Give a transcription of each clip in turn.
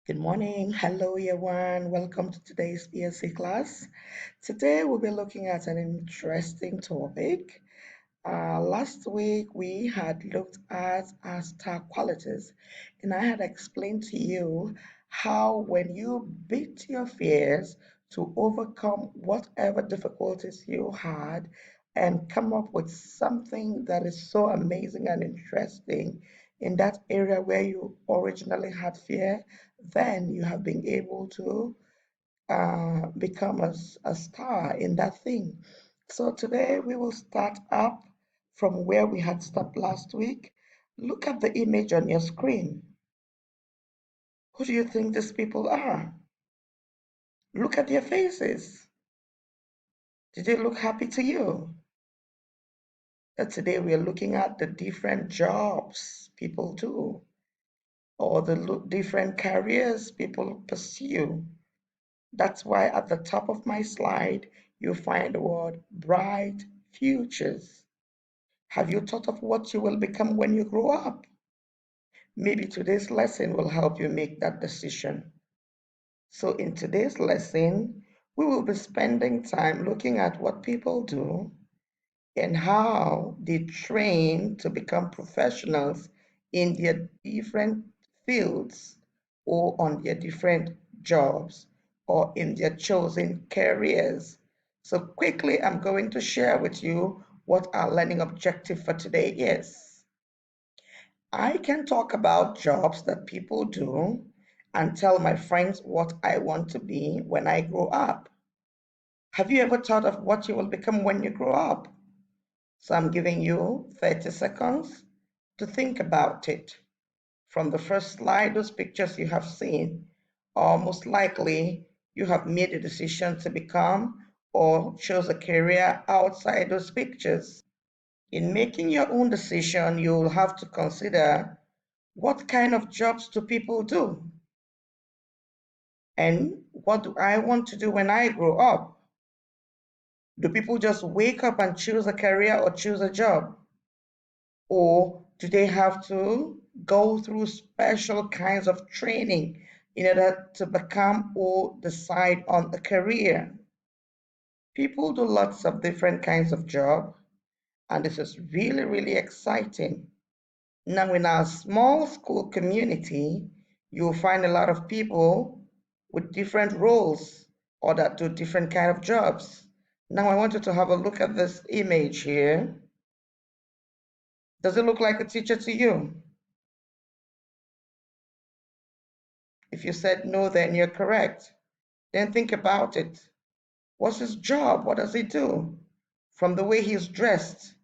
Good morning. Hello, everyone. Welcome to today's ESC class. Today, we'll be looking at an interesting topic. Last week, we had looked at our star qualities, and I had explained to you how when you beat your fears to overcome whatever difficulties you had and come up with something that is so amazing and interesting in that area where you originally had fear, then you have been able to become a star in that thing. So today we will start up from where we had stopped last week. Look at the image on your screen. Who do you think these people are? Look at their faces. Did they look happy to you? Today we are looking at the different jobs people do or the different careers people pursue. That's why at the top of my slide, you find the word bright futures. Have you thought of what you will become when you grow up? Maybe today's lesson will help you make that decision. So, in today's lesson, we will be spending time looking at what people do and how they train to become professionals in their different fields or on their different jobs or in their chosen careers. So, quickly, I'm going to share with you what our learning objective for today is. I can talk about jobs that people do and tell my friends what I want to be when I grow up. Have you ever thought of what you will become when you grow up? So I'm giving you 30 seconds to think about it. From the first slide, those pictures you have seen, or most likely you have made a decision to become or chose a career outside those pictures. In making your own decision, you'll have to consider what kind of jobs do people do? And what do I want to do when I grow up? Do people just wake up and choose a career or choose a job? Or do they have to go through special kinds of training in order to become or decide on a career? People do lots of different kinds of job, and this is really, really exciting. Now, in our small school community, you'll find a lot of people with different roles or that do different kind of jobs. Now, I want you to have a look at this image here. Does it look like a teacher to you? If you said no, then you're correct. Then think about it. What's his job? What does he do? From the way he's dressed,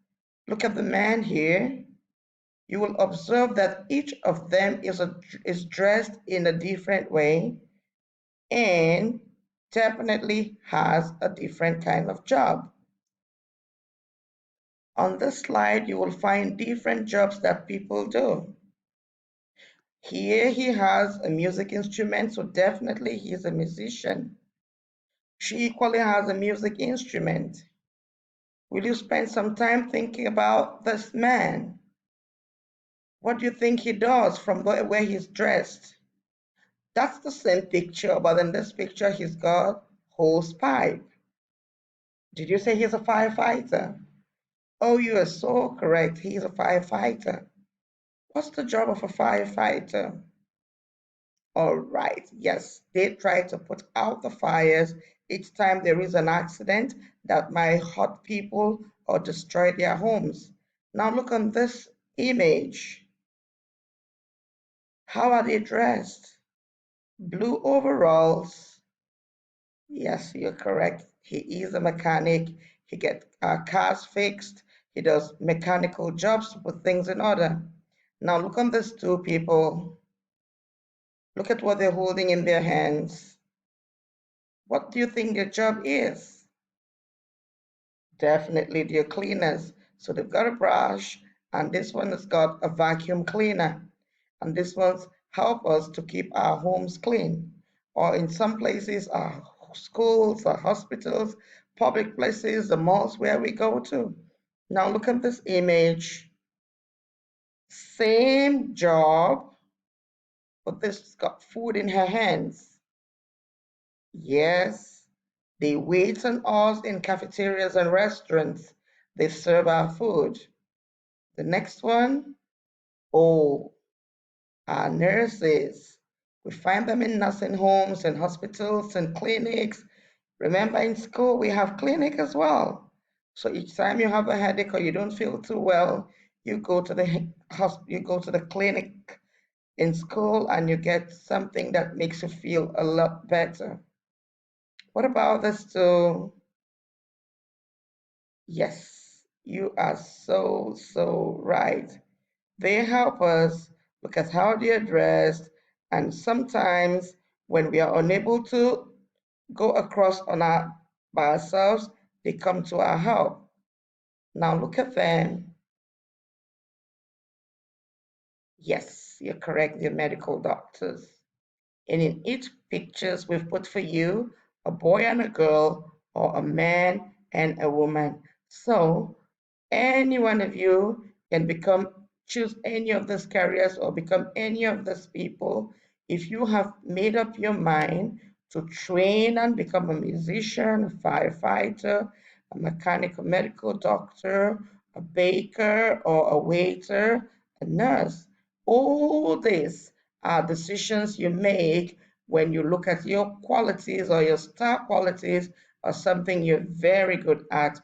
look at the man here. You will observe that each of them is dressed in a different way and definitely has a different kind of job. On this slide, you will find different jobs that people do. Here he has a music instrument, so definitely he's a musician. She equally has a music instrument. Will you spend some time thinking about this man? What do you think he does from the way he's dressed? That's the same picture, but in this picture he's got hose pipe. Did you say he's a firefighter? Oh, you are so correct. He's a firefighter. What's the job of a firefighter? All right, yes, they try to put out the fires each time there is an accident that might hurt people or destroy their homes. Now look on this image. How are they dressed? Blue overalls. Yes, you're correct. He is a mechanic. He gets cars fixed. He does mechanical jobs to put things in order. Now look on these two people. Look at what they're holding in their hands. What do you think their job is? Definitely they're cleaners. So they've got a brush, and this one has got a vacuum cleaner. And this one's help us to keep our homes clean. Or in some places, our schools, our hospitals, public places, the malls where we go to. Now look at this image. Same job, but this got food in her hands. Yes, they wait on us in cafeterias and restaurants. They serve our food. The next one, oh, our nurses. We find them in nursing homes and hospitals and clinics. Remember, in school, we have clinic as well. So each time you have a headache or you don't feel too well, you go to the you go to the clinic in school and you get something that makes you feel a lot better. What about this too? Yes, you are so right. They help us look at how they are dressed, and sometimes when we are unable to go across by ourselves, they come to our help. Now look at them. Yes, you're correct, they're medical doctors. And in each pictures we've put for you a boy and a girl, or a man and a woman. So any one of you can choose any of these careers or become any of these people if you have made up your mind to train and become a musician, a firefighter, a mechanic, a medical doctor, a baker or a waiter, a nurse. All these are decisions you make when you look at your qualities or your star qualities or something you're very good at.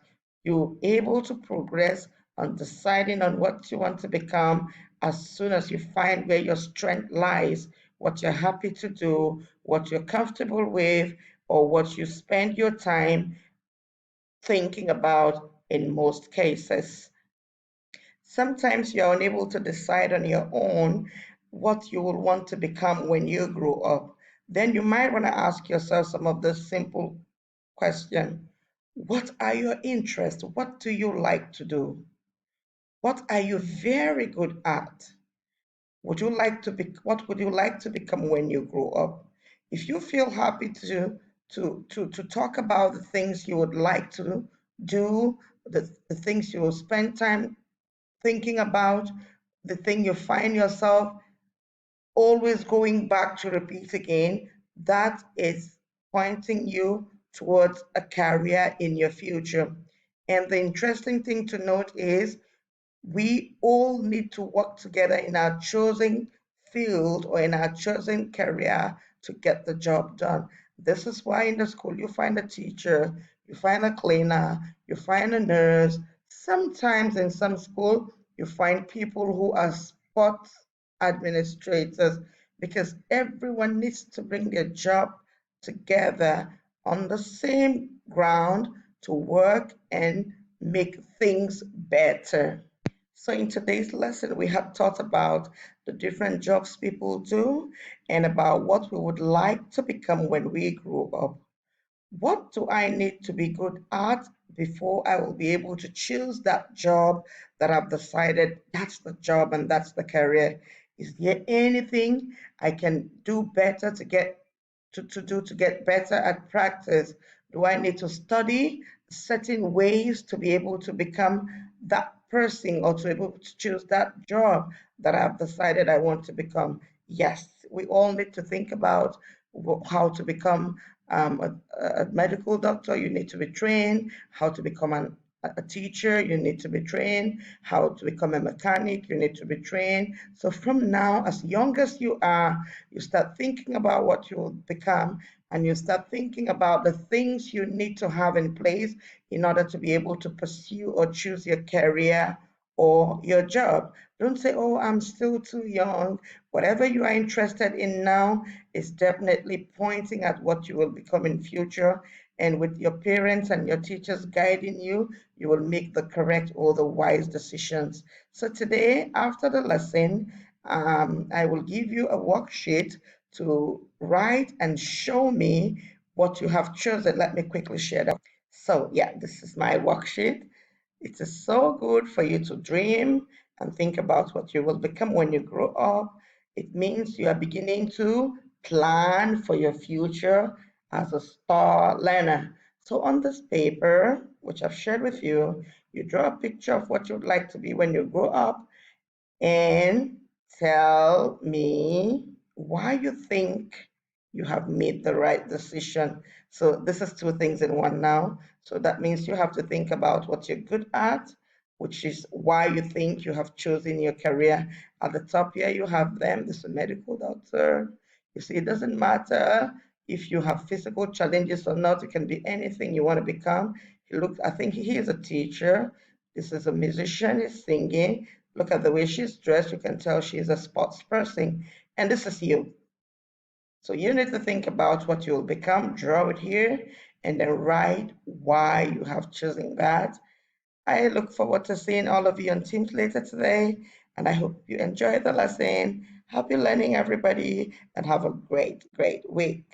You're able to progress on deciding on what you want to become as soon as you find where your strength lies, what you're happy to do, what you're comfortable with, or what you spend your time thinking about in most cases. Sometimes you're unable to decide on your own what you will want to become when you grow up. Then you might want to ask yourself some of the simple questions. What are your interests? What do you like to do? What are you very good at? What would you like to become when you grow up? If you feel happy to talk about the things you would like to do, the things you will spend time thinking about, the thing you find yourself always going back to repeat again, that is pointing you towards a career in your future. And the interesting thing to note is we all need to work together in our chosen field or in our chosen career to get the job done. This is why in the school you find a teacher, you find a cleaner, you find a nurse. Sometimes in some school you find people who are sports administrators because everyone needs to bring their job together on the same ground to work and make things better. So in today's lesson, we have taught about the different jobs people do and about what we would like to become when we grow up. What do I need to be good at before I will be able to choose that job that I've decided that's the job and that's the career? Is there anything I can do better to get better at practice? Do I need to study certain ways to be able to become that person or to be able to choose that job that I've decided I want to become? Yes, we all need to think about how to become a medical doctor. You need to be trained. How to become a teacher, you need to be trained. How to become a mechanic, you need to be trained. So from now, as young as you are, you start thinking about what you will become, and you start thinking about the things you need to have in place in order to be able to pursue or choose your career or your job. Don't say, oh, I'm still too young. Whatever you are interested in now is definitely pointing at what you will become in future. And with your parents and your teachers guiding you, you will make the correct or the wise decisions. So today, after the lesson, I will give you a worksheet to write and show me what you have chosen. Let me quickly share that. So yeah, this is my worksheet. It is so good for you to dream and think about what you will become when you grow up. It means you are beginning to plan for your future as a star learner. So on this paper, which I've shared with you, you draw a picture of what you'd like to be when you grow up and tell me why you think you have made the right decision. So this is two things in one now. So that means you have to think about what you're good at, which is why you think you have chosen your career. At the top here, you have them. This is a medical doctor. You see, it doesn't matter if you have physical challenges or not. It can be anything you want to become. I think he is a teacher. This is a musician, he's singing. Look at the way she's dressed. You can tell she's a sports person. And this is you. So you need to think about what you'll become, draw it here, and then write why you have chosen that. I look forward to seeing all of you on Teams later today, and I hope you enjoy the lesson. Happy learning, everybody, and have a great, great week.